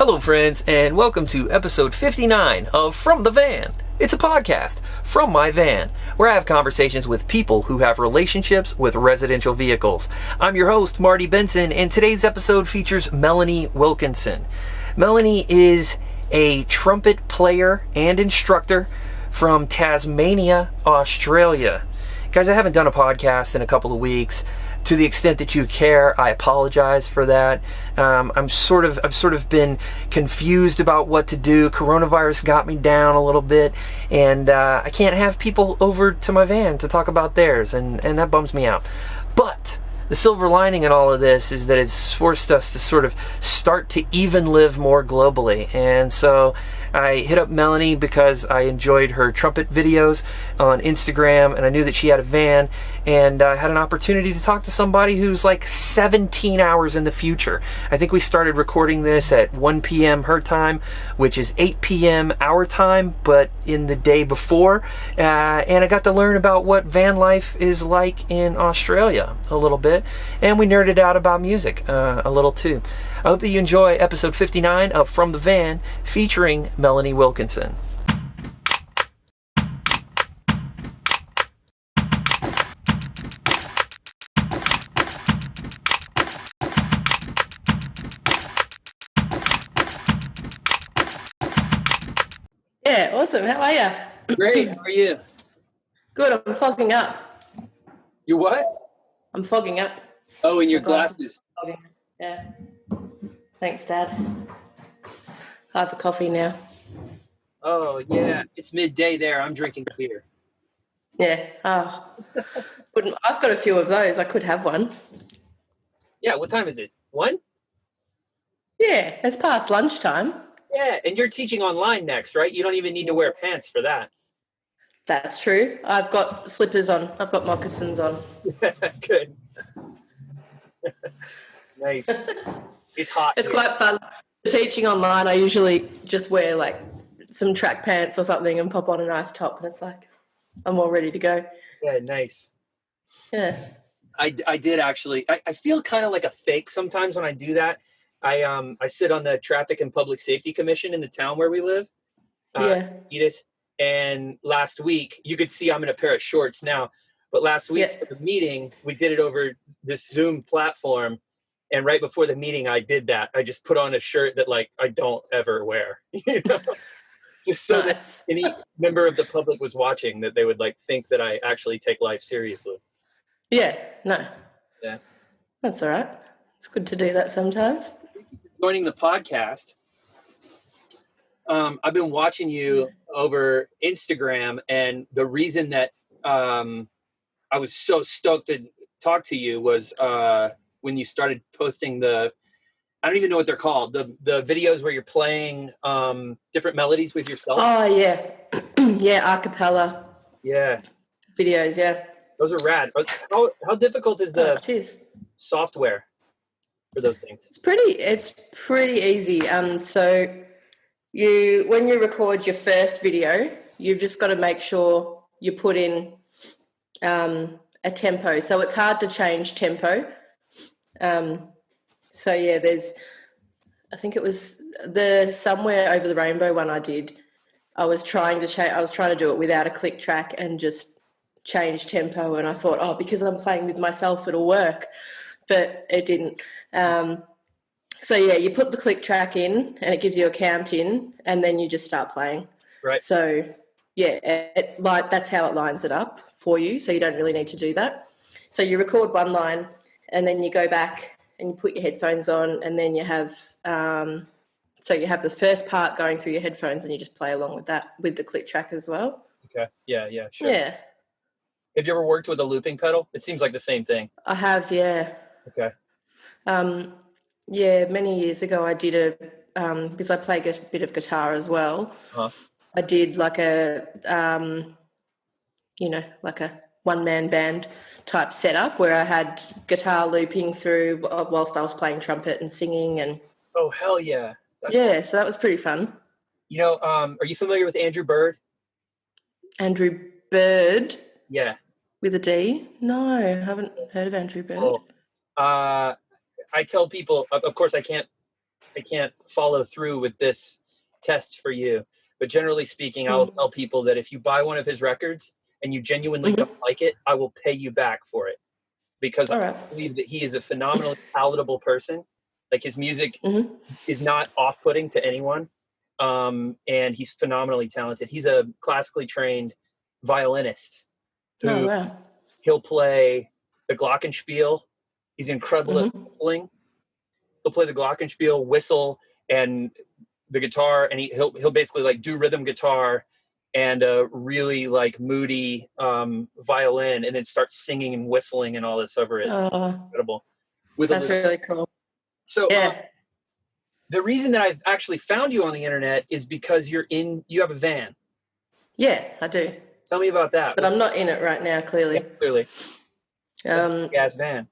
Hello friends, and welcome to episode 59 of From the Van. It's a podcast from my van, where I have conversations with people who have relationships with residential vehicles. I'm your host, Marty Benson, and today's episode features Melanie Wilkinson. Melanie is a trumpet player and instructor from Tasmania, Australia. Guys, I haven't done a podcast in a couple of weeks. To the extent that you care, I apologize for that. I've sort of been confused about what to do. Coronavirus got me down a little bit, and I can't have people over to my van to talk about theirs, and that bums me out. But the silver lining in all of this is that it's forced us to sort of start to even live more globally. And so I hit up Melanie because I enjoyed her trumpet videos on Instagram, and I knew that she had a van, and I had an opportunity to talk to somebody who's like 17 hours in the future. I think we started recording this at 1 p.m. her time, which is 8 p.m. our time, but in the day before. And I got to learn about what van life is like in Australia a little bit, and we nerded out about music a little too. I hope that you enjoy episode 59 of From the Van, featuring Melanie Wilkinson. Yeah, awesome. How are you? Great, how are you? Good, I'm fogging up. You what? I'm fogging up. Oh, in your My glasses. Fogging. Yeah. Thanks, Dad. I have a coffee now. Oh, yeah, it's midday there. I'm drinking beer. Yeah. Oh. I've got a few of those. I could have one. Yeah, what time is it? 1? Yeah, it's past lunchtime. Yeah, and you're teaching online next, right? You don't even need to wear pants for that. That's true. I've got slippers on. I've got moccasins on. Good. Nice. It's hot. It's here. quite fun. Teaching online, I usually just wear like some track pants or something and pop on a nice top, and it's like I'm all ready to go. Yeah, nice. Yeah. I did actually. I feel kind of like a fake sometimes when I do that. I sit on the Traffic and Public Safety Commission in the town where we live. Edith. And last week, you could see I'm in a pair of shorts now, but last week for the meeting, we did it over this Zoom platform. And right before the meeting, I did that. I just put on a shirt that like I don't ever wear, you know? Just so that any member of the public was watching, that they would like think that I actually take life seriously. Yeah, no. Yeah. That's all right. It's good to do that sometimes. Joining the podcast, I've been watching you over Instagram, and the reason that I was so stoked to talk to you was when you started posting I don't even know what they're called, the videos where you're playing different melodies with yourself. Oh, yeah. Yeah, Acapella. Yeah. Videos, yeah. Those are rad. How difficult is the software for those things? It's pretty easy. So when you record your first video, you've just got to make sure you put in a tempo. So it's hard to change tempo. So yeah, I think it was the Somewhere Over the Rainbow one I did. I was trying to do it without a click track and just change tempo, and I thought, because I'm playing with myself, it'll work, but it didn't. So yeah, you put the click track in and it gives you a count in, and then you just start playing. Right. So yeah, that's how it lines it up for you. So you don't really need to do that. So you record one line and then you go back and you put your headphones on, and then you have you have the first part going through your headphones, and you just play along with that with the click track as well. Okay. Yeah, sure. Yeah. Have you ever worked with a looping pedal? It seems like the same thing. I have, yeah. Okay. Yeah, many years ago I did because I play a bit of guitar as well. Uh-huh. I did like a one-man band type setup where I had guitar looping through whilst I was playing trumpet and singing. And oh, hell yeah. So that was pretty fun. You know, are you familiar with Andrew Bird? Andrew Bird? Yeah. With a D? No, I haven't heard of Andrew Bird. Oh. I tell people, of course I can't can't follow through with this test for you. But generally speaking, I will tell people that if you buy one of his records and you genuinely don't like it, I will pay you back for it, because I believe that he is a phenomenally palatable person. Like, his music is not off-putting to anyone, and he's phenomenally talented. He's a classically trained violinist who he'll play the glockenspiel. He's incredible at whistling. He'll play the glockenspiel, whistle, and the guitar, and he'll basically like do rhythm guitar and a really like moody violin, and then start singing and whistling and all this over it. It's incredible. That's really cool. So the reason that I've actually found you on the internet is because you have a van. Yeah, I do. Tell me about that. But I'm not in it right now, clearly. Yeah, clearly. It's a gas van.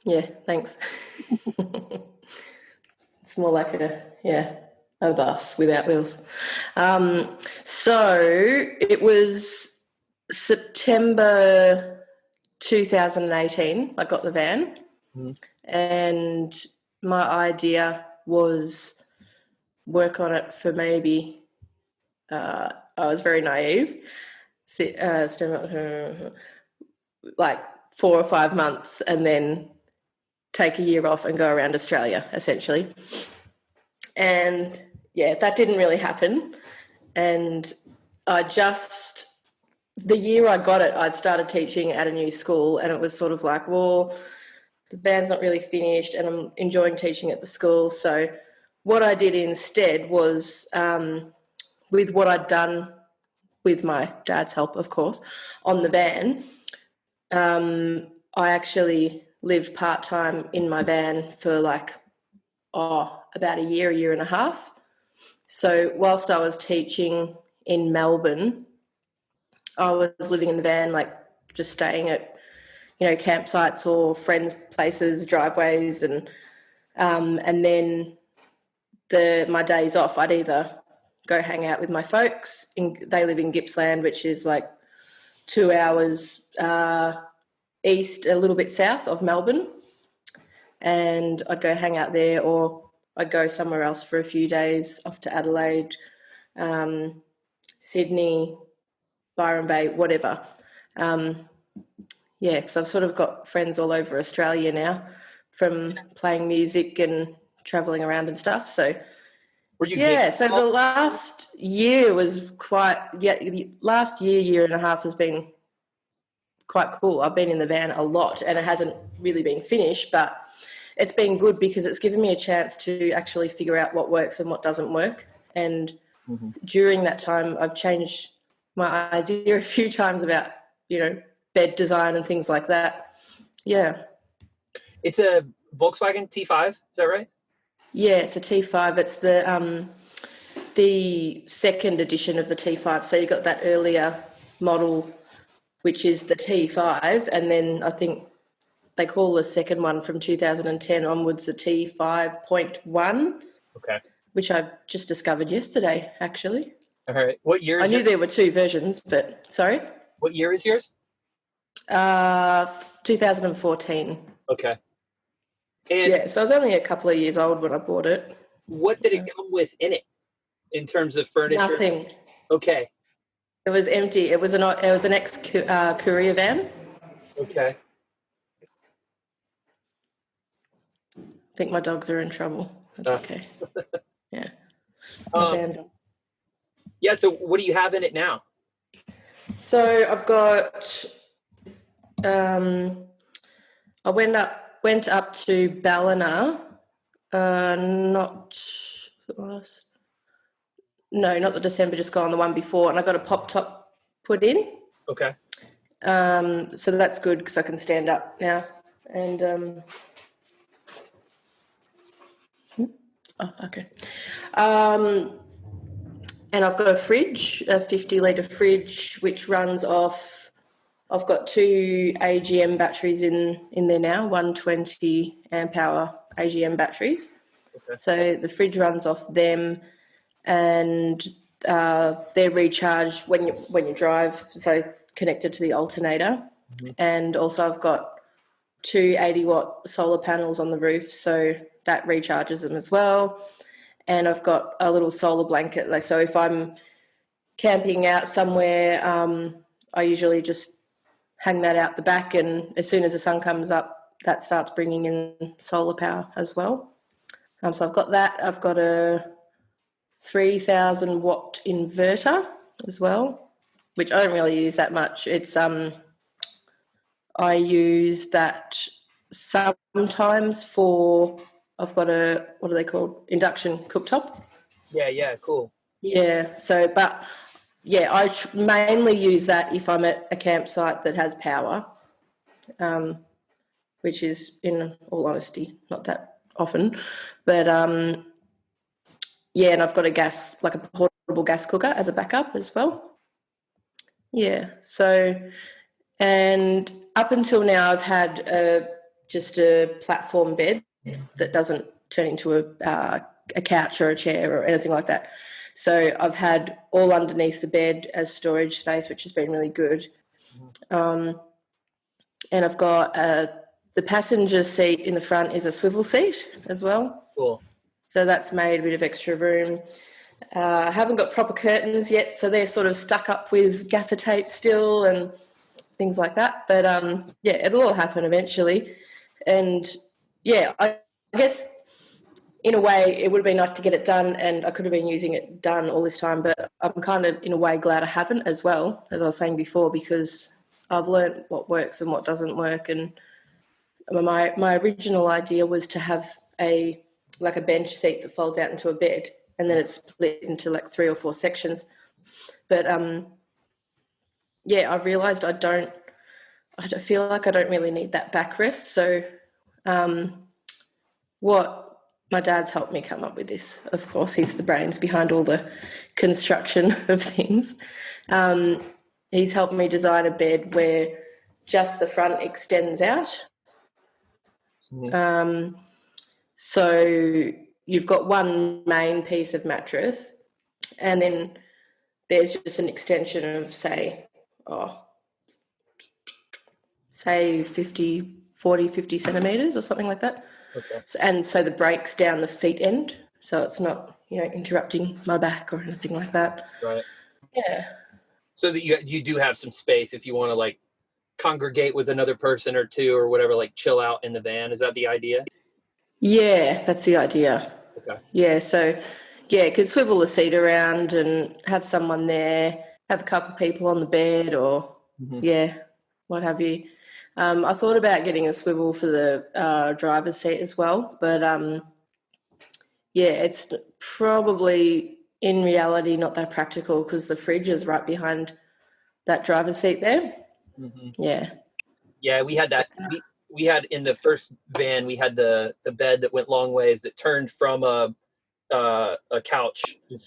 Yeah, thanks. It's more like a bus without wheels. So it was September 2018, I got the van, and my idea was work on it for maybe, I was very naive, like 4 or 5 months, and then take a year off and go around Australia, essentially. And yeah, that didn't really happen. And the year I got it, I'd started teaching at a new school, and it was sort of like, well, the band's not really finished and I'm enjoying teaching at the school. So what I did instead was, with what I'd done with my dad's help, of course, on the van, I actually lived part-time in my van for like, about a year and a half. So whilst I was teaching in Melbourne, I was living in the van, like just staying at, campsites or friends' places, driveways, and then my days off, I'd either go hang out with my folks. They live in Gippsland, which is like 2 hours east, a little bit south of Melbourne, and I'd go hang out there, or I'd go somewhere else for a few days, off to Adelaide, Sydney, Byron Bay, whatever. Because I've sort of got friends all over Australia now from playing music and travelling around and stuff. So, so the last year was the last year and a half has been quite cool. I've been in the van a lot, and it hasn't really been finished, but it's been good because it's given me a chance to actually figure out what works and what doesn't work. And during that time, I've changed my idea a few times about, bed design and things like that. Yeah. It's a Volkswagen T5, is that right? Yeah, it's a T5. It's the second edition of the T5. So you got that earlier model, which is the T5, and then I think they call the second one from 2010 onwards the T5.1. Okay. Which I just discovered yesterday, actually. All right. What year is I knew there were two versions, but sorry? What year is yours? 2014. Okay. And so I was only a couple of years old when I bought it. What did it come with in it in terms of furniture? Nothing. Okay. It was empty. It was an ex-courier van. Okay. I think my dogs are in trouble. That's okay. Yeah. Yeah, so what do you have in it now? So I've got, I went up to Ballina, not the December just gone, the one before, and I got a pop top put in. Okay. So that's good because I can stand up now. And okay. And I've got a fridge, a 50-litre fridge, which runs off. I've got 2 AGM batteries in there now, 120 amp hour AGM batteries. Okay. So the fridge runs off them, and they're recharged when you drive, so connected to the alternator. And also I've got 2 80-watt solar panels on the roof, so that recharges them as well. And I've got a little solar blanket. Like, so if I'm camping out somewhere, I usually just hang that out the back, and as soon as the sun comes up, that starts bringing in solar power as well. So I've got that. I've got a 3,000 watt inverter as well, which I don't really use that much. It's I use that sometimes for, I've got a, what are they called? Induction cooktop. Yeah, cool. Yeah. So, but yeah, I mainly use that if I'm at a campsite that has power, which is, in all honesty, not that often. But yeah, and I've got a gas, like a portable gas cooker as a backup as well. Yeah. So, and up until now, I've had just a platform bed that doesn't turn into a couch or a chair or anything like that. So I've had all underneath the bed as storage space, which has been really good. And I've got the passenger seat in the front is a swivel seat as well. Cool. So that's made a bit of extra room. I haven't got proper curtains yet, so they're sort of stuck up with gaffer tape still and things like that. But yeah, it'll all happen eventually. And yeah, I guess in a way it would have been nice to get it done, and I could have been using it done all this time, but I'm kind of in a way glad I haven't as well, as I was saying before, because I've learnt what works and what doesn't work. And my original idea was to have a bench seat that folds out into a bed, and then it's split into like 3 or 4 sections. But yeah, I've realised I feel like I don't really need that backrest. So what my dad's helped me come up with this. Of course, he's the brains behind all the construction of things. He's helped me design a bed where just the front extends out. So you've got one main piece of mattress, and then there's just an extension of, say 50 centimetres or something like that. Okay. And so the break's down the feet end, so it's not, interrupting my back or anything like that. Right. Yeah. So that you do have some space if you want to like congregate with another person or two or whatever, like chill out in the van. Is that the idea? Yeah, that's the idea. Okay. Yeah, so yeah, could swivel the seat around and have someone there, have a couple of people on the bed, or what have you. I thought about getting a swivel for the driver's seat as well, but yeah, it's probably in reality not that practical because the fridge is right behind that driver's seat there. Yeah, we had that. We had in the first van, we had the bed that went long ways that turned from a couch and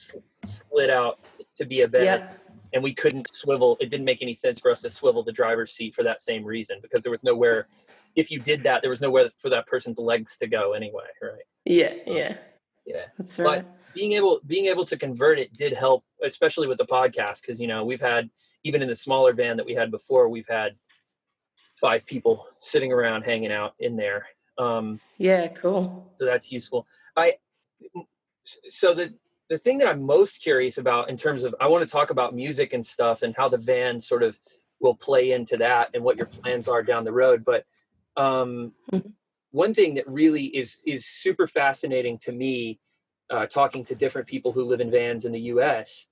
slid out to be a bed. And we couldn't swivel. It didn't make any sense for us to swivel the driver's seat for that same reason, because there was nowhere, if you did that, there was nowhere for that person's legs to go anyway, right? Yeah. That's right. But being able to convert it did help, especially with the podcast, because, we've had, even in the smaller van that we had before, we've had 5 people sitting around hanging out in there. Yeah, cool. So that's useful. So the thing that I'm most curious about in terms of, I want to talk about music and stuff and how the van sort of will play into that and what your plans are down the road. But one thing that really is super fascinating to me, talking to different people who live in vans in the US,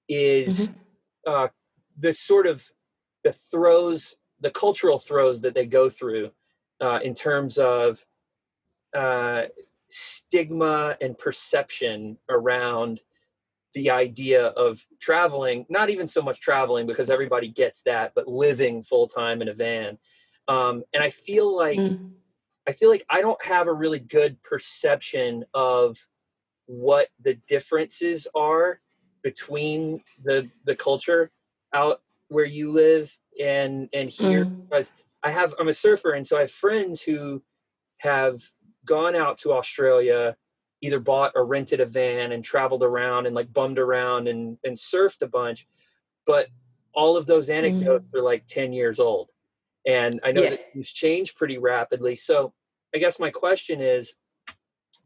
is the sort of the cultural throes that they go through in terms of stigma and perception around the idea of traveling, not even so much traveling because everybody gets that, but living full time in a van. And I feel like I don't have a really good perception of what the differences are between the culture out where you live and here, because I'm a surfer, and so I have friends who have gone out to Australia, either bought or rented a van and traveled around and like bummed around and surfed a bunch. But all of those anecdotes are like 10 years old. And I know that things change pretty rapidly. So I guess my question is,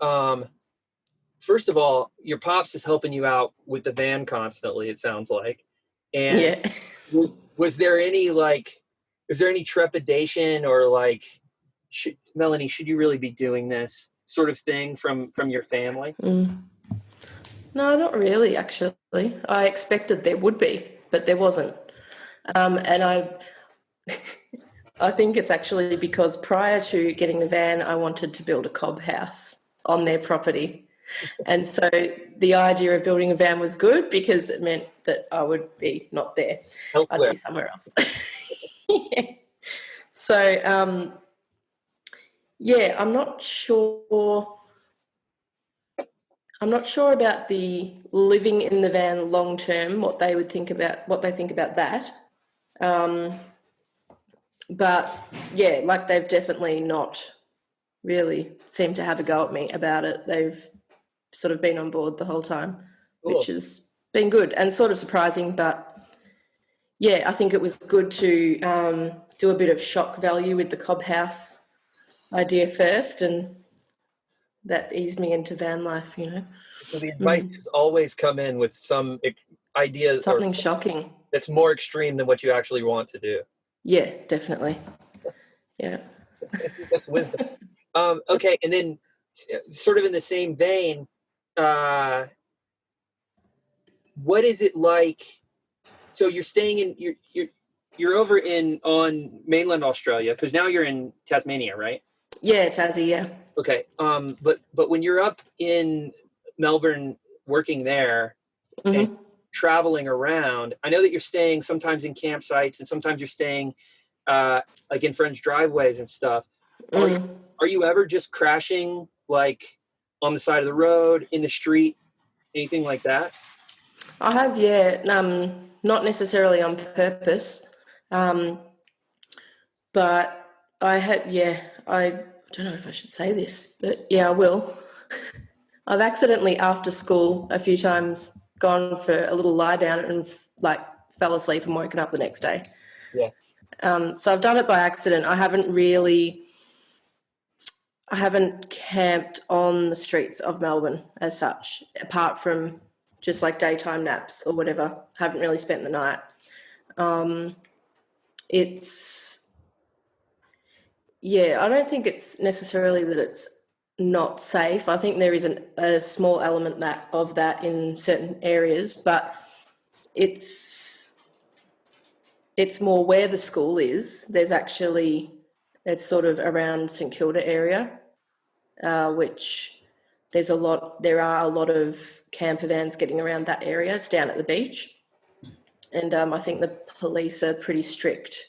First of all, your pops is helping you out with the van constantly, it sounds like. And Yeah. was there any is there any trepidation or Melanie, should you really be doing this sort of thing from your family? No, not really, actually. I expected there would be, but there wasn't. And I think it's actually because prior to getting the van, I wanted to build a cob house on their property. And so the idea of building a van was good because it meant that I would be not there. I'd Elsewhere. be somewhere else. Yeah. So, yeah, I'm not sure. I'm not sure about the living in the van long term, what they think about that. But yeah, like they've definitely not really seemed to have a go at me about it. They've sort of been on board the whole time, Cool. which has been good and sort of surprising. But yeah, I think it was good to do a bit of shock value with the cob house idea first, and that eased me into van life, So the advice has always come in with some ideas or something shocking. that's more extreme than what you actually want to do. Yeah, definitely. Yeah. That's wisdom. Okay, and then sort of in the same vein, what is it like? So you're staying in you're over on mainland Australia because now you're in Tasmania, right? Yeah, Tassie, yeah. Okay. But when you're up in Melbourne working there and traveling around, I know that you're staying sometimes in campsites and sometimes you're staying like in friends' driveways and stuff. Are you ever just crashing like on the side of the road, in the street, anything like that? I have, yeah, not necessarily on purpose, but I have, yeah, I don't know if I should say this, but yeah, I will. I've accidentally after school a few times gone for a little lie down and fell asleep and woken up the next day. Yeah. So I've done it by accident. I haven't camped on the streets of Melbourne as such, apart from just like daytime naps or whatever. Haven't really spent the night. I don't think it's necessarily that it's not safe. I think there is a small element of that in certain areas, but it's more where the school is. It's sort of around St Kilda area, which there are a lot of camper vans getting around that area. It's down at the beach. And I think the police are pretty strict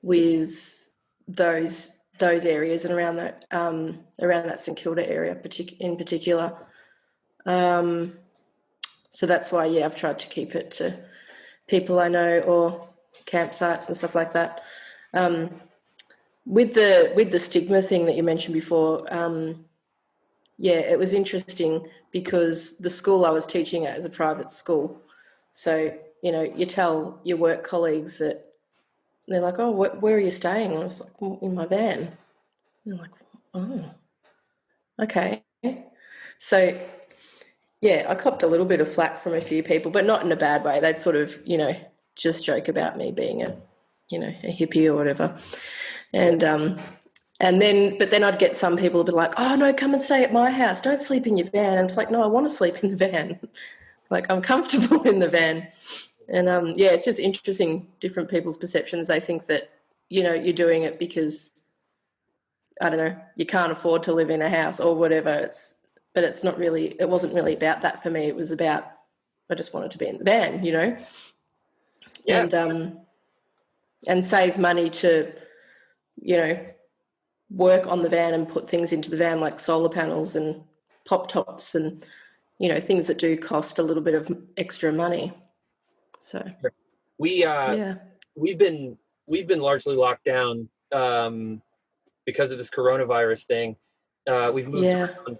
with those areas and around that St Kilda area in particular. So that's why, yeah, I've tried to keep it to people I know or campsites and stuff like that. With the stigma thing that you mentioned before, yeah, it was interesting because the school I was teaching at is a private school. So, you tell your work colleagues that they're like, oh, where are you staying? And I was like, well, in my van. And they're like, oh, okay. So, yeah, I copped a little bit of flack from a few people, but not in a bad way. They'd sort of, just joke about me being a hippie or whatever. And then I'd get some people who'd be like, oh, no, come and stay at my house. Don't sleep in your van. And it's like, no, I want to sleep in the van. Like, I'm comfortable in the van. And, yeah, it's just interesting, different people's perceptions. They think that, you're doing it because, I don't know, you can't afford to live in a house or whatever. But it wasn't really about that for me. It was about, I just wanted to be in the van, Yeah. and save money to, work on the van and put things into the van like solar panels and pop tops and, things that do cost a little bit of extra money. So we've been largely locked down because of this coronavirus thing. We've moved around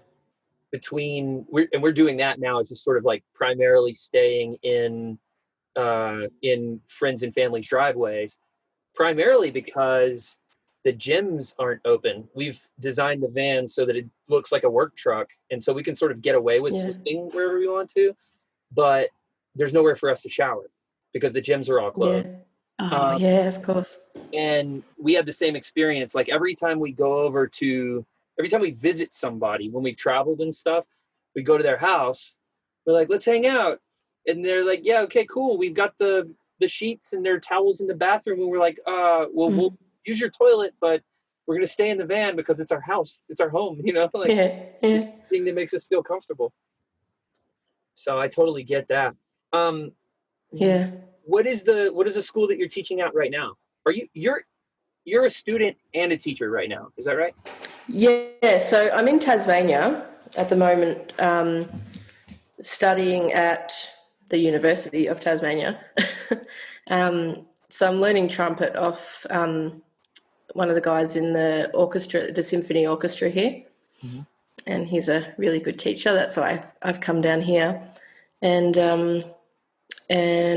we're doing that now. It's just sort of like primarily staying in friends and family's driveways, primarily because the gyms aren't open. We've designed the van so that it looks like a work truck, and so we can sort of get away with Yeah. sleeping wherever we want to, but there's nowhere for us to shower because the gyms are all Yeah. closed. Oh, Um, yeah, of course. and we had the same experience. Like every time we visit somebody, when we've traveled and stuff, we go to their house, we're like, let's hang out. And they're like, yeah, okay, cool. We've got the sheets and their towels in the bathroom. And we're like, we'll use your toilet, but we're going to stay in the van because it's our house. It's our home, like Yeah. this Yeah. thing that makes us feel comfortable. So I totally get that. Um, Yeah. what is the school that you're teaching at right now? You're a student and a teacher right now. Is that right? Yeah. So I'm in Tasmania at the moment, studying at the University of Tasmania. So I'm learning trumpet off one of the guys in the orchestra, the symphony orchestra here. Mm-hmm. And he's a really good teacher. That's why I've come down here. And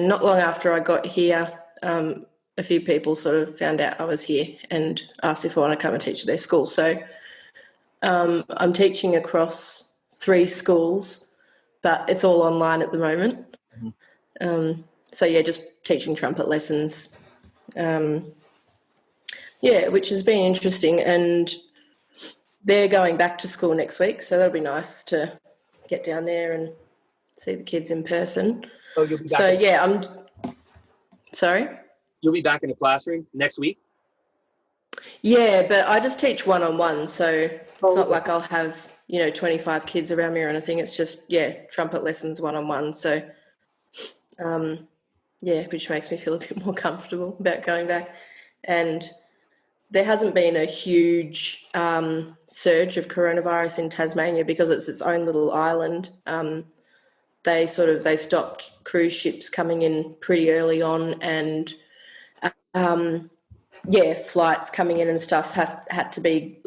not long after I got here, a few people sort of found out I was here and asked if I want to come and teach at their school. So I'm teaching across 3 schools, but it's all online at the moment. Mm-hmm. So yeah, just teaching trumpet lessons. Which has been interesting, and they're going back to school next week, so that'll be nice to get down there and see the kids in person. Oh, you'll be back. So yeah, I'm sorry. You'll be back in the classroom next week? Yeah, but I just teach one-on-one, so it's not like I'll have 25 kids around me or anything. It's just trumpet lessons one-on-one. So which makes me feel a bit more comfortable about going back. And there hasn't been a huge surge of coronavirus in Tasmania because it's its own little island. They stopped cruise ships coming in pretty early on, and flights coming in and stuff had to be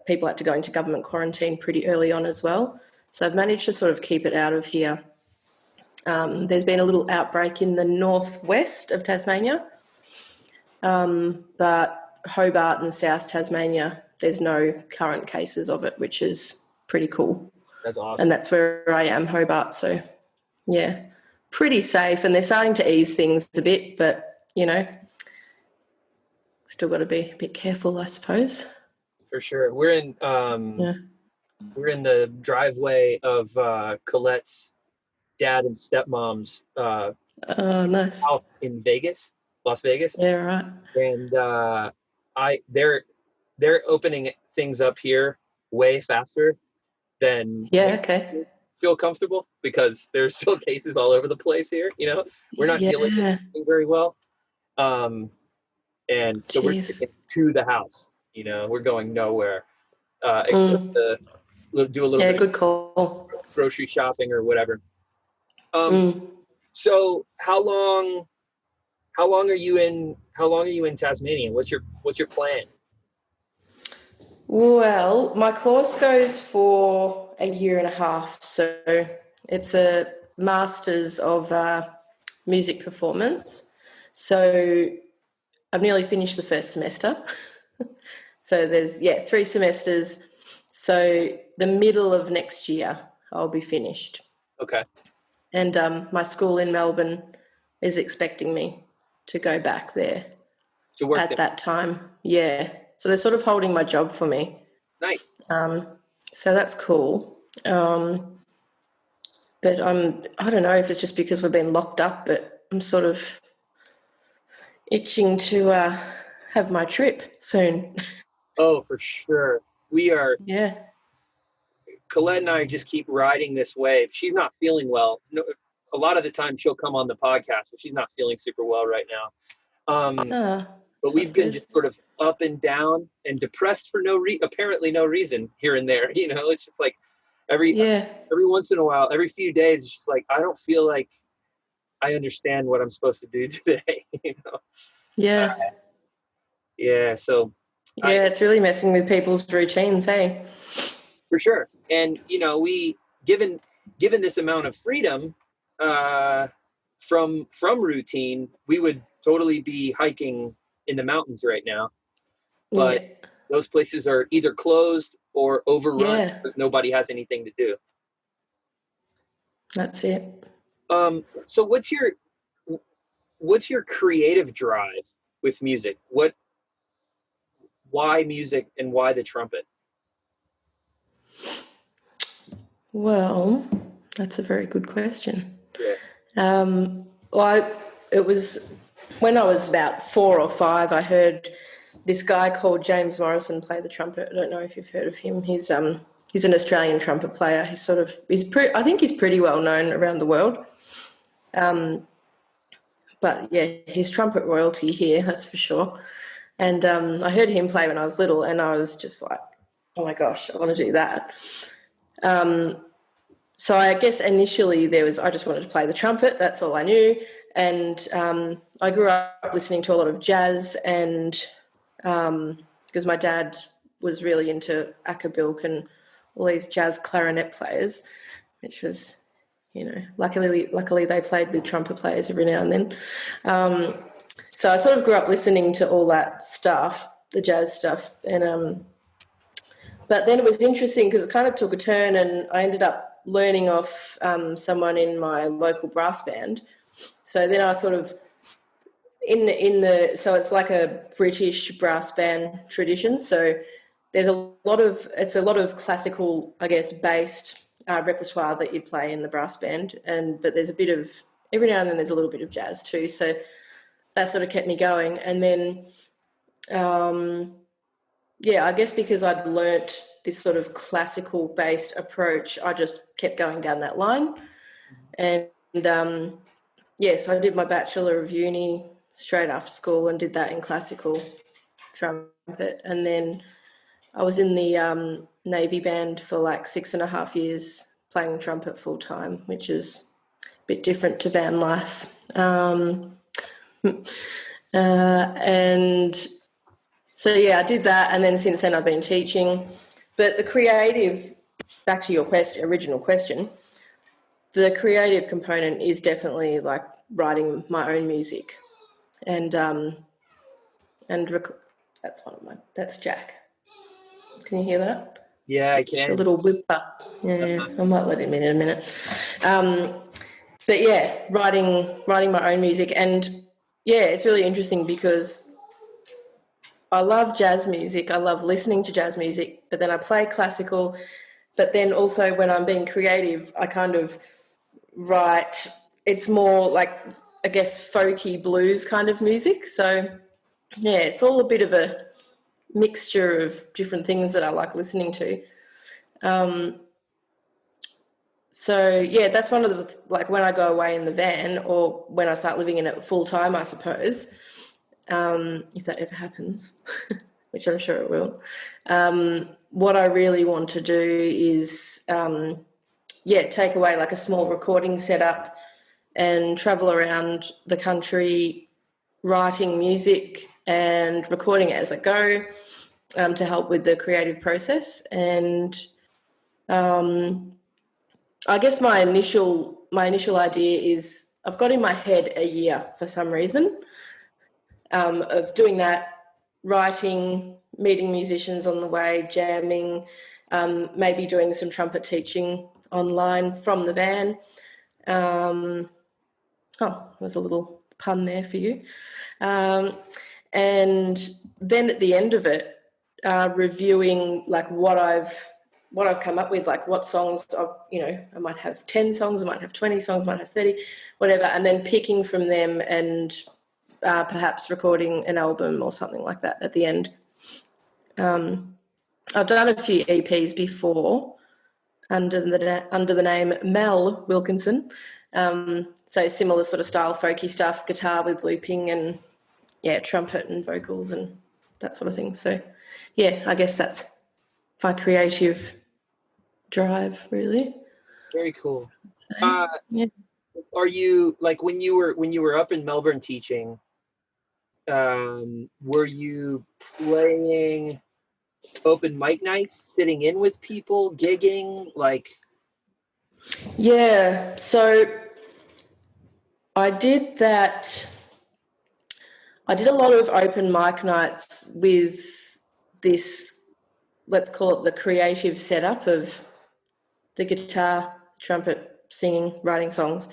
people had to go into government quarantine pretty early on as well. So I've managed to sort of keep it out of here. There's been a little outbreak in the northwest of Tasmania, but Hobart and South Tasmania, there's no current cases of it, which is pretty cool. That's awesome. And that's where I am, Hobart. So, yeah, pretty safe. And they're starting to ease things a bit, but, still got to be a bit careful, I suppose. For sure. We're in the driveway of Colette's dad and stepmom's nice. house in Las Vegas. Yeah, right. And they're opening things up here way faster than okay. feel comfortable because there's still cases all over the place here. We're not dealing with anything very well. And so we're sticking to the house. We're going nowhere except to do a little bit good call. grocery shopping or whatever. So how long are you in Tasmania? What's your plan? Well, my course goes for a year and a half, so it's a Masters of Music Performance. So I've nearly finished the first semester. So there's 3 semesters. So the middle of next year I'll be finished. Okay. And my school in Melbourne is expecting me to go back there to work at that time. Yeah. So they're sort of holding my job for me. Nice. So that's cool. But I don't know if it's just because we've been locked up, but I'm sort of itching to have my trip soon. Oh, for sure. We are. Yeah. Colette and I just keep riding this wave. She's not feeling well. No, a lot of the time she'll come on the podcast, but she's not feeling super well right now. But we've been just sort of up and down and depressed for apparently no reason here and there. It's just like every once in a while, every few days, it's just like, I don't feel like I understand what I'm supposed to do today. Yeah. So. Yeah, it's really messing with people's routines, hey? For sure. And, we, given this amount of freedom from routine, we would totally be hiking in the mountains right now. but Yeah. those places are either closed or overrun Yeah, because nobody has anything to do. that's it. So what's your creative drive with music? Why music and why the trumpet? Well, that's a very good question. Yeah. It was when I was about 4 or 5. I heard this guy called James Morrison play the trumpet. I don't know if you've heard of him. He's an Australian trumpet player. I think he's pretty well known around the world. But yeah, he's trumpet royalty here, that's for sure. And I heard him play when I was little, and I was just like, oh my gosh, I want to do that. So I guess initially I just wanted to play the trumpet. That's all I knew. And I grew up listening to a lot of jazz, and because my dad was really into Acapella and all these jazz clarinet players, which was, luckily they played with trumpet players every now and then. So I sort of grew up listening to all that stuff, the jazz stuff, and but then it was interesting because it kind of took a turn, and I ended up learning off someone in my local brass band. So then I sort of so it's like a British brass band tradition. So it's a lot of classical, I guess, based repertoire that you play in the brass band, but there's a bit of every now and then there's a little bit of jazz too. So that sort of kept me going, and then I guess because I'd learnt this sort of classical based approach, I just kept going down that line. And so I did my Bachelor of Uni straight after school and did that in classical trumpet. And then I was in the Navy band for like 6.5 years playing trumpet full time, which is a bit different to van life. And so, I did that. And then since then I've been teaching. But back to your original question, the creative component is definitely like writing my own music. And that's Jack. Can you hear that? Yeah, I It's a can. little whipper. Yeah, I might let him in a minute. But yeah, writing my own music, and it's really interesting because I love jazz music. I love listening to jazz music, but then I play classical. But then also when I'm being creative, I kind of write. It's more like, I guess, folky blues kind of music. So it's all a bit of a mixture of different things that I like listening to. That's one of the, like, when I go away in the van or when I start living in it full time, I suppose, if that ever happens, which I'm sure it will. What I really want to do is, take away like a small recording setup and travel around the country writing music and recording it as I go, to help with the creative process. And I guess my initial idea is I've got in my head a year for some reason, of doing that, writing, meeting musicians on the way, jamming, maybe doing some trumpet teaching online from the van. There's a little pun there for you. And then at the end of it, reviewing like what I've come up with, like what songs I might have 10 songs, I might have 20 songs, I might have 30, whatever, and then picking from them and perhaps recording an album or something like that at the end. I've done a few EPs before under the name Mel Wilkinson. So similar sort of style, folky stuff, guitar with looping and trumpet and vocals and that sort of thing. So I guess that's my creative drive, really. Very cool. Yeah. Are you, like, when you were up in Melbourne teaching, were you playing open mic nights, sitting in with people, gigging, like? Yeah, so I did that. I did a lot of open mic nights with this, let's call it the creative setup of the guitar, trumpet, singing, writing songs.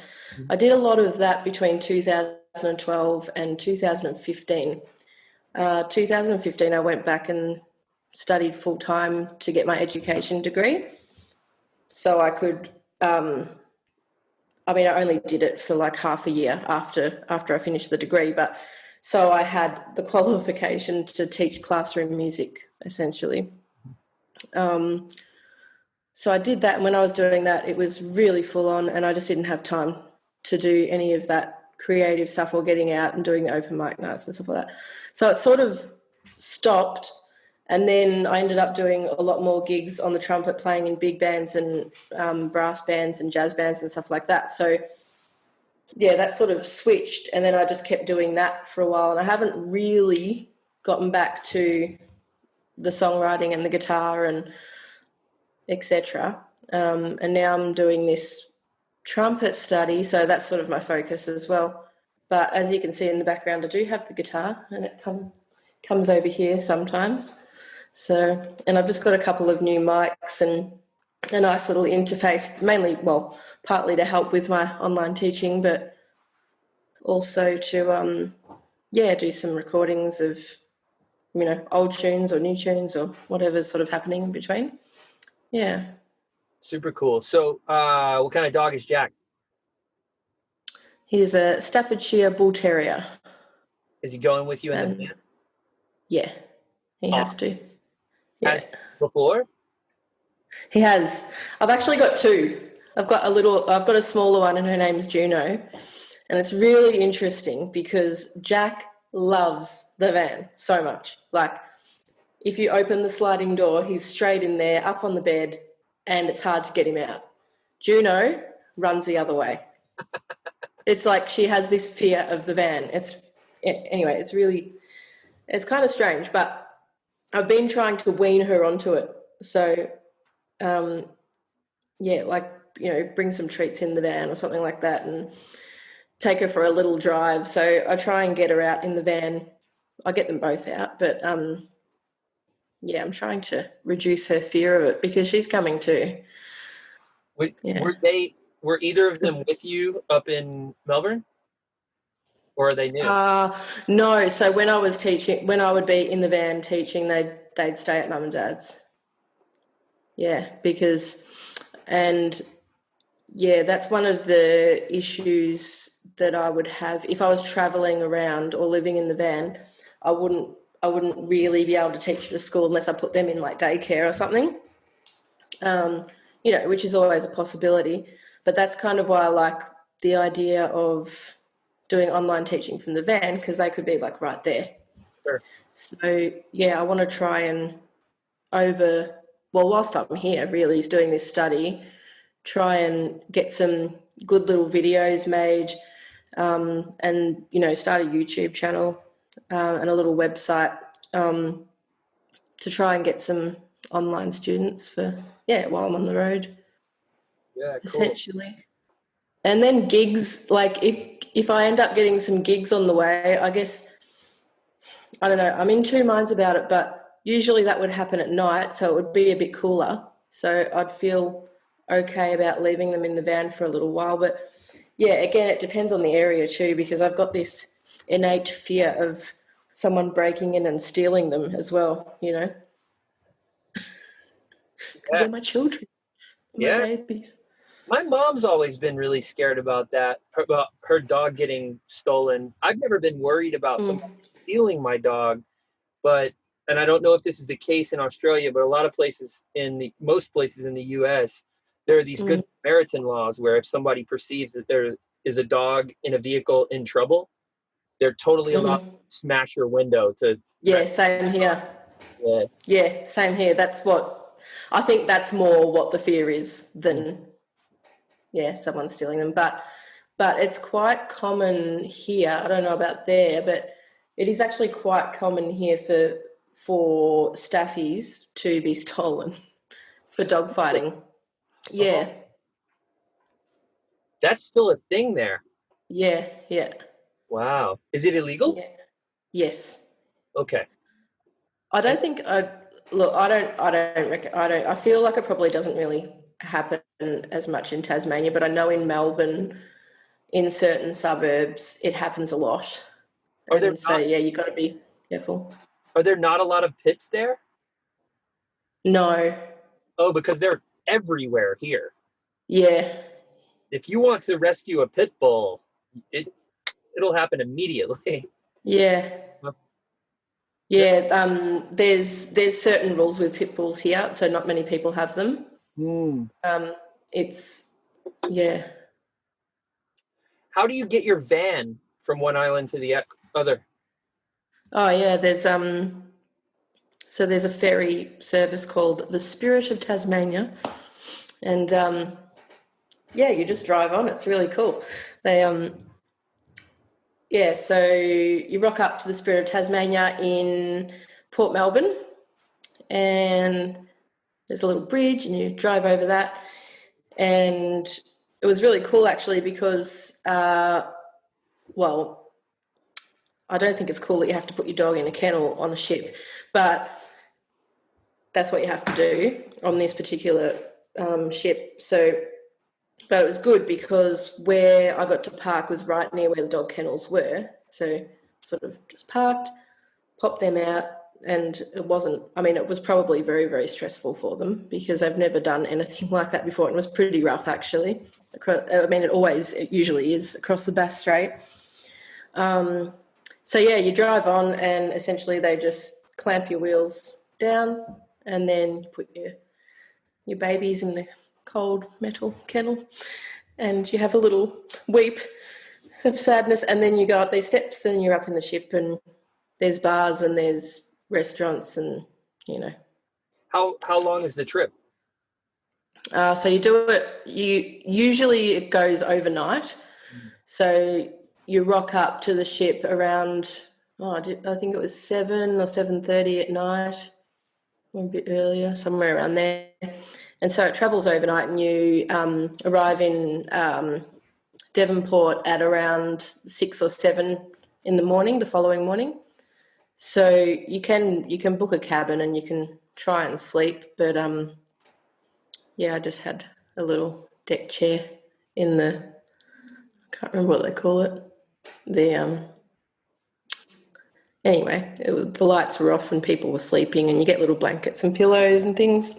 I did a lot of that between 2012 and 2015. 2015, I went back and studied full-time to get my education degree. So I could, I only did it for like half a year after I finished the degree, but so I had the qualification to teach classroom music, essentially. So I did that, and when I was doing that, it was really full on, and I just didn't have time to do any of that creative stuff or getting out and doing the open mic nights and stuff like that. So it sort of stopped, and then I ended up doing a lot more gigs on the trumpet, playing in big bands and brass bands and jazz bands and stuff like that. So yeah, that sort of switched, and then I just kept doing that for a while, and I haven't really gotten back to the songwriting and the guitar and etc. And now I'm doing this trumpet study, so that's sort of my focus as well. But as you can see in the background, I do have the guitar, and it comes over here sometimes. So, and I've just got a couple of new mics and a nice little interface, mainly, well, partly to help with my online teaching, but also to, do some recordings of, old tunes or new tunes or whatever's sort of happening in between. Yeah. Super cool. So what kind of dog is Jack? He's a Staffordshire Bull Terrier. Is he going with you in the van? Yeah, he has to. Yeah. Has before? He has. I've actually got two. I've got a smaller one, and her name's Juno. And it's really interesting because Jack loves the van so much. Like, if you open the sliding door, he's straight in there, up on the bed, and it's hard to get him out. Juno runs the other way. It's like she has this fear of the van. It's kind of strange, but I've been trying to wean her onto it. So, bring some treats in the van or something like that and take her for a little drive. So I try and get her out in the van. I get them both out, but I'm trying to reduce her fear of it because she's coming too. Were either of them with you up in Melbourne? Or are they new? No. So when I would be in the van teaching, they'd stay at mum and dad's. Yeah, that's one of the issues that I would have if I was traveling around or living in the van. I wouldn't really be able to teach at a school unless I put them in like daycare or something. Which is always a possibility. But that's kind of why I like the idea of doing online teaching from the van, because they could be like right there. Sure. So I want to try and whilst I'm here really is doing this study, try and get some good little videos made, and start a YouTube channel and a little website to try and get some online students for while I'm on the road. Yeah, cool. Essentially. And then gigs, like if I end up getting some gigs on the way, I guess, I don't know, I'm in two minds about it, but usually that would happen at night, so it would be a bit cooler. So I'd feel okay about leaving them in the van for a little while. But again, it depends on the area too, because I've got this innate fear of someone breaking in and stealing them as well, Because they're my children, my babies. My mom's always been really scared about that, about her dog getting stolen. I've never been worried about someone stealing my dog, and I don't know if this is the case in Australia, but a lot of places most places in the US, there are these good Samaritan laws where if somebody perceives that there is a dog in a vehicle in trouble, they're totally allowed to smash your window to. Yeah, same here. Yeah, same here. I think that's more what the fear is than someone stealing them. But it's quite common here. I don't know about there, but it is actually quite common here for staffies to be stolen for dog fighting. Yeah. That's still a thing there. Yeah. Wow. Is it illegal? Yeah. Yes. Okay. I don't think I look. I feel like it probably doesn't really happen as much in Tasmania, but I know in Melbourne, in certain suburbs, it happens a lot. Are there And so, not yeah, you got to be careful. are there not a lot of pits there? No, Oh, because they're everywhere here. yeah, If you want to rescue a pit bull, it it'll happen immediately. yeah, yeah. There's certain rules with pit bulls here, so not many people have them. Hmm. It's yeah. How do you get your van from one island to the other? Oh, yeah. There's a ferry service called the Spirit of Tasmania, and yeah, you just drive on. It's really cool. They Yeah, so you rock up to the Spirit of Tasmania in Port Melbourne, and there's a little bridge, and you drive over that. And it was really cool actually because, well, I don't think it's cool that you have to put your dog in a kennel on a ship, but that's what you have to do on this particular ship. So, but it was good because where I got to park was right near where the dog kennels were. So, sort of just parked, popped them out, and it wasn't, I mean, it was probably very, very stressful for them because I've never done anything like that before. And it was pretty rough, actually. I mean, it usually is across the Bass Strait. So, yeah, you drive on and essentially they just clamp your wheels down and then you put your babies in the cold metal kennel and you have a little weep of sadness, and then you go up these steps and you're up in the ship and there's bars and there's restaurants and, you know. How long is the trip? So you do it, usually it goes overnight. So you rock up to the ship around, I think it was 7 or 7:30 at night, or a bit earlier, somewhere around there. And so it travels overnight and you arrive in Devonport at around 6 or 7 in the morning, the following morning. So you can book a cabin and you can try and sleep, but yeah, I just had a little deck chair in the, I can't remember what they call it. Anyway, the lights were off and people were sleeping, and you get little blankets and pillows and things.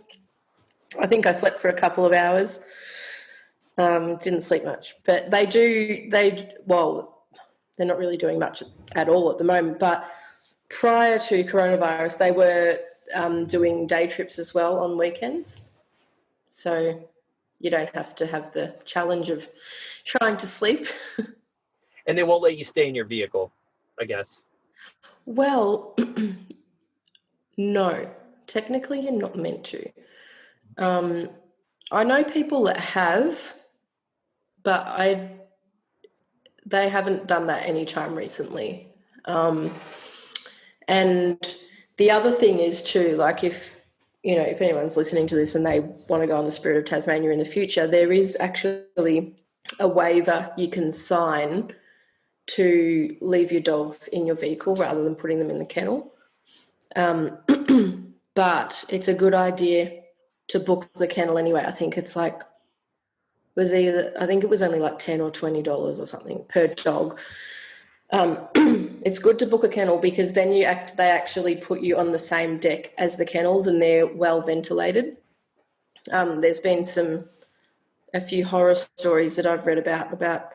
I think I slept for a couple of hours. Didn't sleep much, but well, they're not really doing much at all at the moment, but prior to coronavirus, they were doing day trips as well on weekends. So you don't have to have the challenge of trying to sleep. And they won't let you stay in your vehicle, I guess. Well, no, technically you're not meant to. I know people that have, but they haven't done that anytime recently. And the other thing is too, like if anyone's listening to this and they want to go on the Spirit of Tasmania in the future, there is actually a waiver you can sign to leave your dogs in your vehicle rather than putting them in the kennel. But it's a good idea to book the kennel anyway. I think it's like, I think it was only like $10 or $20 or something per dog. It's good to book a kennel because then they actually put you on the same deck as the kennels and they're well ventilated. There's been a few horror stories that I've read about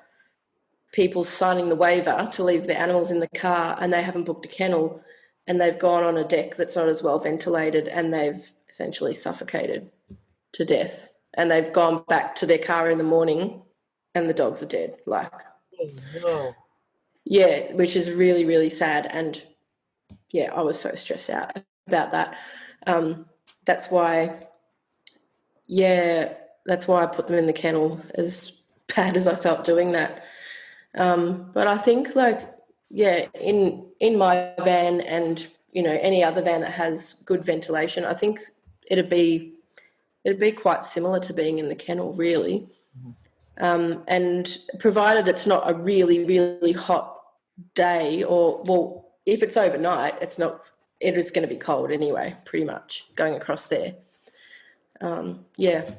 people signing the waiver to leave their animals in the car and they haven't booked a kennel and they've gone on a deck that's not as well ventilated and they've essentially suffocated to death, and they've gone back to their car in the morning and the dogs are dead. Like, Oh, no. yeah, which is really, really sad. And yeah, I was so stressed out about that. That's why I put them in the kennel, as bad as I felt doing that. But I think, like, yeah, in my van and any other van that has good ventilation, I think it'd be quite similar to being in the kennel, really. And provided it's not a really, really hot day, or, well, if it's overnight, it was going to be cold anyway, pretty much going across there. Yeah.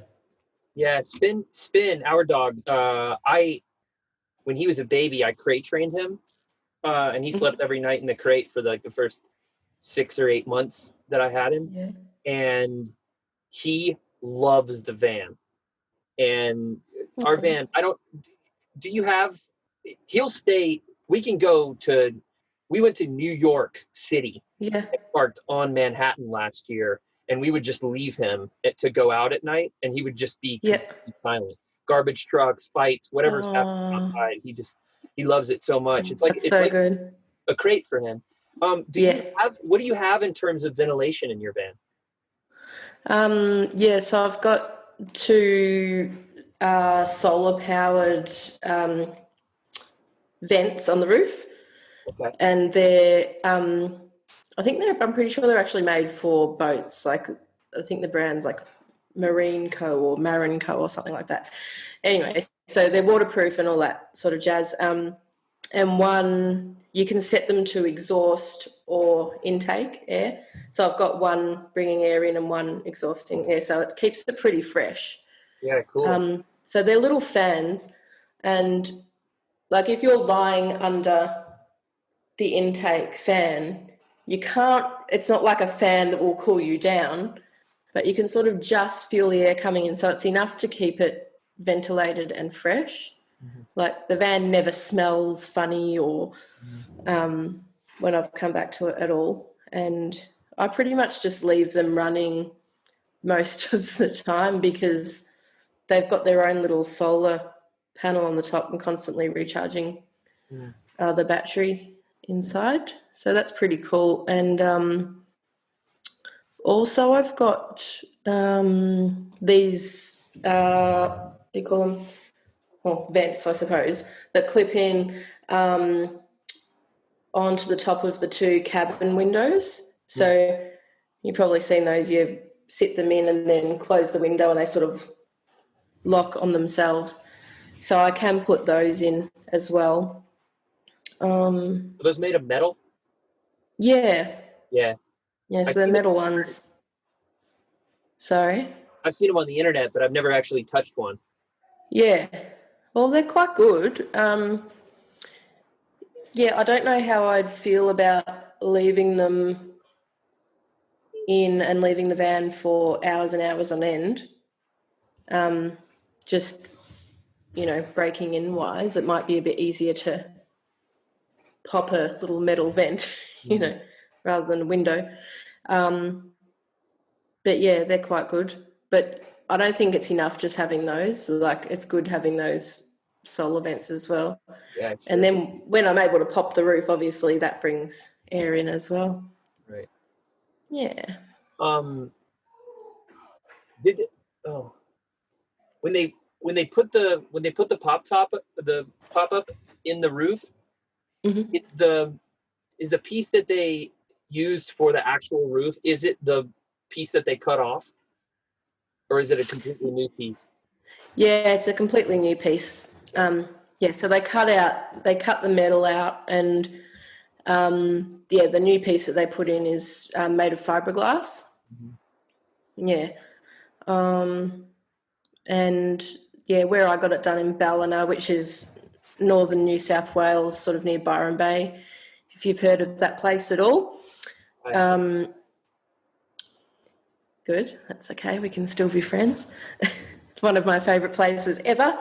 Yeah, Spin, our dog. When he was a baby, I crate trained him, and he slept every night in the crate for like the first 6 or 8 months that I had him. Yeah. And he loves the van. And our van, do you have, he'll stay, we went to New York City. Yeah. Parked on Manhattan last year, and we would just leave him to go out at night, and he would just be completely silent. Garbage trucks, fights, whatever's happening outside, he loves it so much. It's like good. A crate for him. What do you have in terms of ventilation in your van? So I've got 2 solar powered vents on the roof. Okay. And I'm pretty sure they're actually made for boats. Like, I think the brand's like Marine Co. or Marin Co. or something like that. Anyway, so they're waterproof and all that sort of jazz. And one, you can set them to exhaust or intake air. So I've got one bringing air in and one exhausting air. So it keeps it pretty fresh. Yeah, cool. So they're little fans, and like if you're lying under the intake fan, it's not like a fan that will cool you down, but you can sort of just feel the air coming in. So it's enough to keep it ventilated and fresh. Mm-hmm. Like the van never smells funny or when I've come back to it at all. And I pretty much just leave them running most of the time because they've got their own little solar panel on the top and constantly recharging the battery inside. So that's pretty cool. And also I've got these, what do you call them? Well, vents, I suppose, that clip in onto the top of the 2 cabin windows. So you've probably seen those. You sit them in and then close the window and they sort of lock on themselves. So I can put those in as well. Are those made of metal? Yeah. Yeah. Yeah, so they're metal ones. Sorry? I've seen them on the internet, but I've never actually touched one. Yeah. Well, they're quite good. Yeah, I don't know how I'd feel about leaving them in and leaving the van for hours and hours on end. Just, breaking in wise, it might be a bit easier to pop a little metal vent, rather than a window. But yeah, they're quite good. But I don't think it's enough just having those. Like, it's good having those solar vents as well. Yeah, sure. And then when I'm able to pop the roof, obviously that brings air in as well. Right. Yeah. When they put the pop up in the roof, it's is the piece that they used for the actual roof, is it the piece that they cut off, or is it a completely new piece? Yeah, it's a completely new piece. So they cut the metal out, and the new piece that they put in is made of fiberglass. Yeah. And yeah, where I got it done in Ballina, which is northern New South Wales, sort of near Byron Bay, if you've heard of that place at all. Good, that's okay, we can still be friends. It's one of my favourite places ever.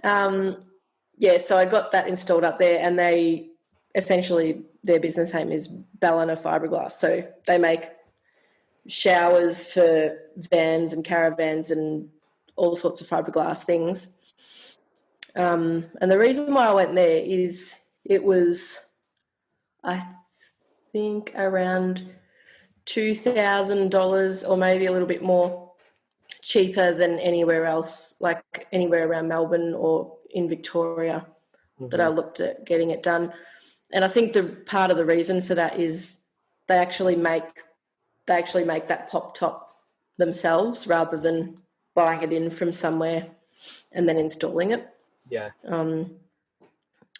So I got that installed up there, and they essentially, their business name is Ballina Fiberglass. So they make showers for vans and caravans and all sorts of fiberglass things. And the reason why I went there is it was, I think, around $2,000 or maybe a little bit more cheaper than anywhere else, like anywhere around Melbourne or in Victoria that I looked at getting it done. And I think the part of the reason for that is they actually make that pop top themselves rather than buying it in from somewhere and then installing it. Yeah.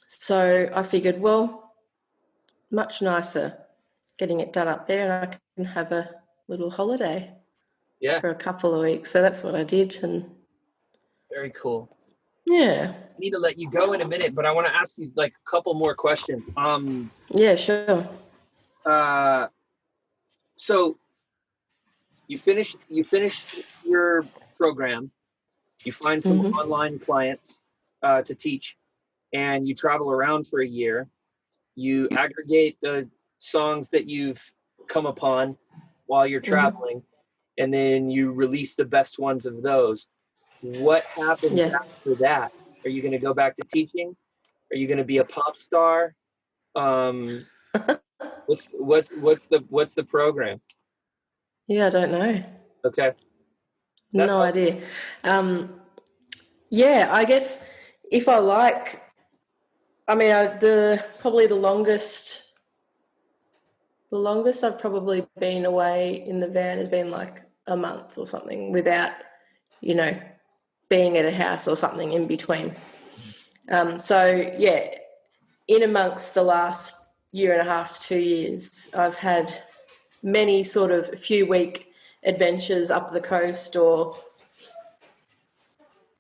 So I figured, well, much nicer getting it done up there, and I can have a little holiday Yeah. for a couple of weeks. So that's what I did. And Very cool. yeah. I need to let you go in a minute, but I want to ask you like a couple more questions. Yeah, sure. So you finish your program, you find some online clients to teach, and you travel around for a year. You aggregate the songs that you've come upon while you're traveling, and then you release the best ones of those. What happens after that? Are you going to go back to teaching? Are you going to be a pop star? What's the program? Yeah, I don't know. Okay. No idea. Yeah, I guess if I like, I mean, probably the longest I've probably been away in the van has been like a month or something without, you know, being at a house or something in between. So yeah, in amongst the last year and a half to 2 years, I've had many sort of few-week adventures up the coast or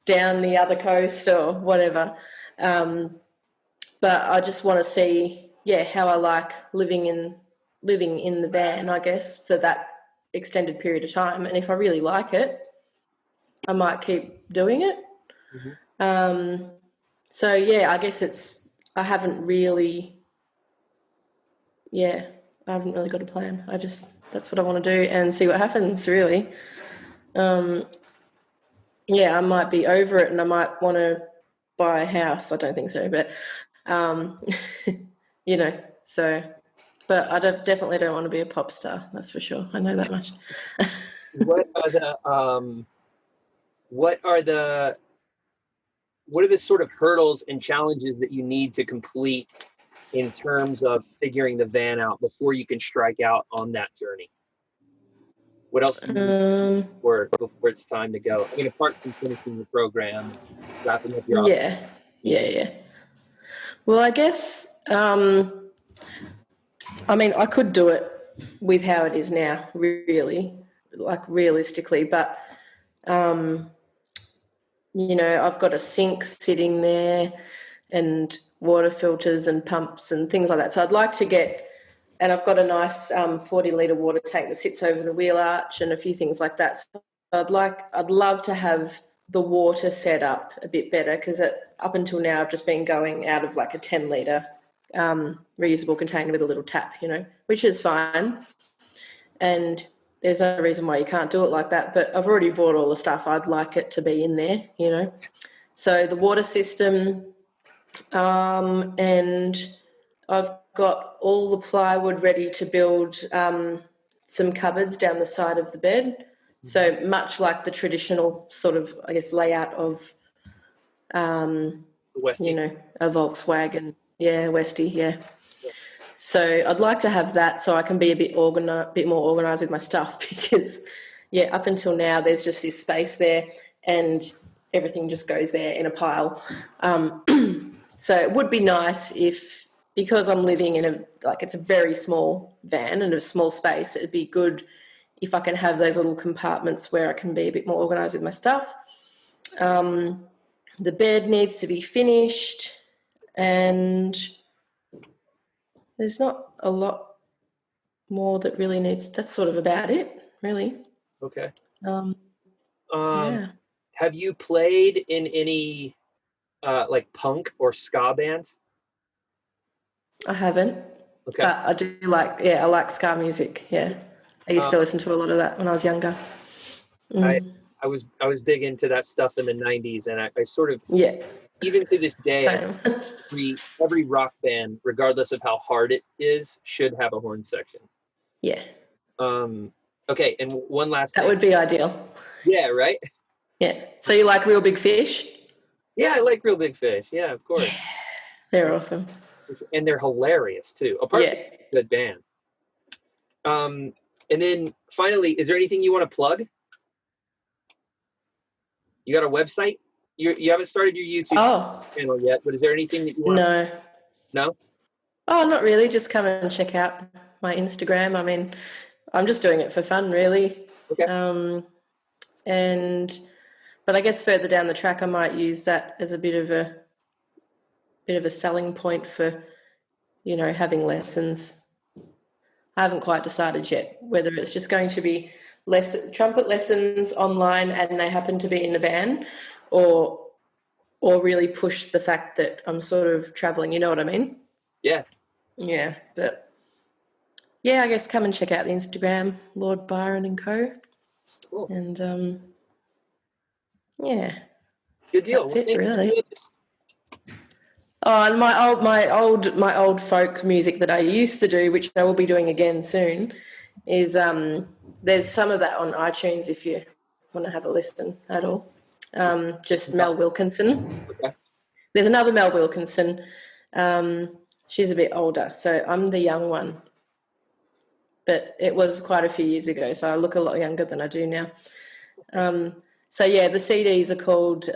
down the other coast or whatever. But I just want to see, how I like living in the van, I guess, for that extended period of time. And if I really like it, I might keep doing it. So yeah, I guess I haven't really got a plan. That's what I want to do and see what happens, really. Yeah, I might be over it and I might want to buy a house. I don't think so, but, but I definitely don't want to be a pop star. That's for sure. I know that much. What are the sort of hurdles and challenges that you need to complete in terms of figuring the van out before you can strike out on that journey? What else do you need before it's time to go? I mean, apart from finishing the program, wrapping up your Yeah. Well, I guess, I mean, I could do it with how it is now, really, like realistically, but, I've got a sink sitting there and water filters and pumps and things like that. So I'd like to and I've got a nice 40-litre water tank that sits over the wheel arch and a few things like that. So I'd love to have the water set up a bit better because up until now I've just been going out of like a 10-litre reusable container with a little tap, which is fine. And there's no reason why you can't do it like that, but I've already bought all the stuff. I'd like it to be in there, So the water system, and I've got all the plywood ready to build some cupboards down the side of the bed. So much like the traditional sort of, I guess, layout of, a Volkswagen. Yeah, Westie, yeah. So I'd like to have that so I can be a bit more organised with my stuff because, up until now there's just this space there and everything just goes there in a pile. So it would be nice because I'm living in it's a very small van and a small space, it'd be good if I can have those little compartments where I can be a bit more organised with my stuff. The bed needs to be finished and there's not a lot more that really that's sort of about it, really. Okay. Yeah. Have you played in any like punk or ska bands? I haven't. Okay. But I do I like ska music, yeah. I used to listen to a lot of that when I was younger. I was big into that stuff in the 90s and I sort of even to this day every rock band, regardless of how hard it is, should have a horn section. Yeah. Okay, and one last thing. That would be ideal. Yeah, right? Yeah. So you like Real Big Fish? Yeah, I like Real Big Fish. Yeah, of course. Yeah. They're awesome. And they're hilarious too. Apart from a good band. And then finally, is there anything you want to plug? You got a website? You haven't started your YouTube channel yet, but is there anything that you want No. No? Oh, not really. Just come and check out my Instagram. I mean, I'm just doing it for fun, really. Okay. But I guess further down the track, I might use that as a bit of a selling point for, having lessons. I haven't quite decided yet whether it's just going to be trumpet lessons online and they happen to be in the van, or really push the fact that I'm sort of traveling. You know what I mean? Yeah. Yeah, but yeah, I guess come and check out the Instagram, Lord Byron and Co. Cool. And yeah, Good deal. that's it, really. This? Oh, and my old folk music that I used to do, which I will be doing again soon, is there's some of that on iTunes if you want to have a listen at all. Just Mel Wilkinson. Okay. There's another Mel Wilkinson. She's a bit older, so I'm the young one. But it was quite a few years ago, so I look a lot younger than I do now. So yeah, the CDs are called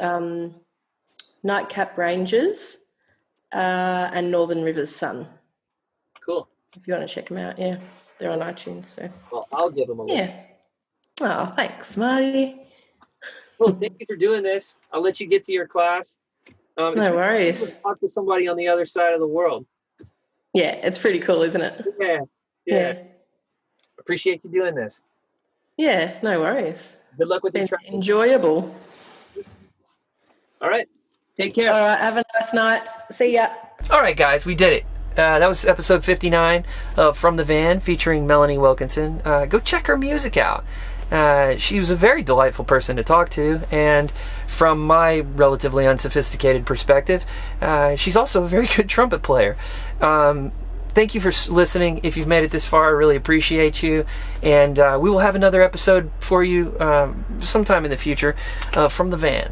Nightcap Ranges and Northern Rivers Sun. Cool. If you want to check them out, yeah, they're on iTunes. So well, I'll give them a listen. Yeah. Oh, thanks, Marty. Well, thank you for doing this. I'll let you get to your class. No worries. Cool to talk to somebody on the other side of the world. Yeah, it's pretty cool, isn't it? Yeah. Appreciate you doing this. Yeah, no worries. Good luck with your It's been travels. enjoyable. All right. Take care. All right, have a nice night. See ya. All right, guys, we did it. That was episode 59 of From the Van featuring Melanie Wilkinson. Go check her music out. She was a very delightful person to talk to, and from my relatively unsophisticated perspective, she's also a very good trumpet player. Thank you for listening. If you've made it this far, I really appreciate you, and we will have another episode for you sometime in the future from the van.